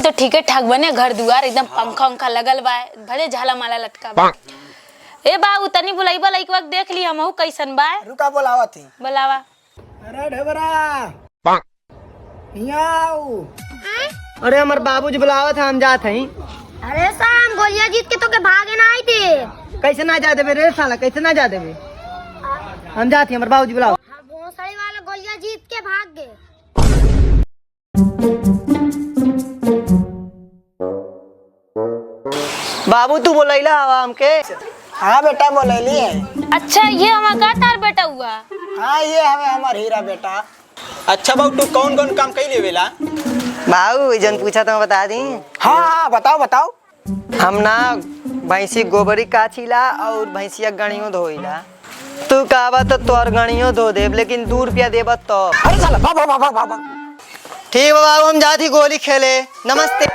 तो ठीके ठाक बने, घर दुआर एकदम पंखा उंखा लगल बा, भले झाला माला लटका बा। ए बाबू तनी बुलाइबा लाइक वक्त देख ली हमहू कैसन बा। रुका बोलावा थी। बुलावा। अरे ढेबरा हियाऊ। अरे हमार बाबूजी बुलावा था, हम जात हई। अरे शाम गोलिया जीत के तो के भागे ना आई थे। कैसे ना जा देबे रे साला, कैसे ना जा देबे? हम जाती हमार बाबूजी बुलाओ। हाँ, भोसड़ी वाला गोलिया जीत के भाग गए। बाबू तू बोलैला हवा हमके? हाँ बेटा बोलैली है। अच्छा ये हमारा का तार बेटा हुआ? हाँ ये हमें हमार हीरा बेटा। अच्छा बाबू तू कौन कौन काम कई लेवेला? बाबू जन पूछा तो मैं बता दी। हाँ हाँ बताओ बताओ। हम ना भैंसी गोबरी काछीला और भैंसिया गणियों धोइला। तू कहबा तो तोर गणियों धो देब, लेकिन 2 रुपया देबा तो। अरे साला बाबा बाबा बाबा। ठीक है बाबू, हम जाती गोली खेले। नमस्ते।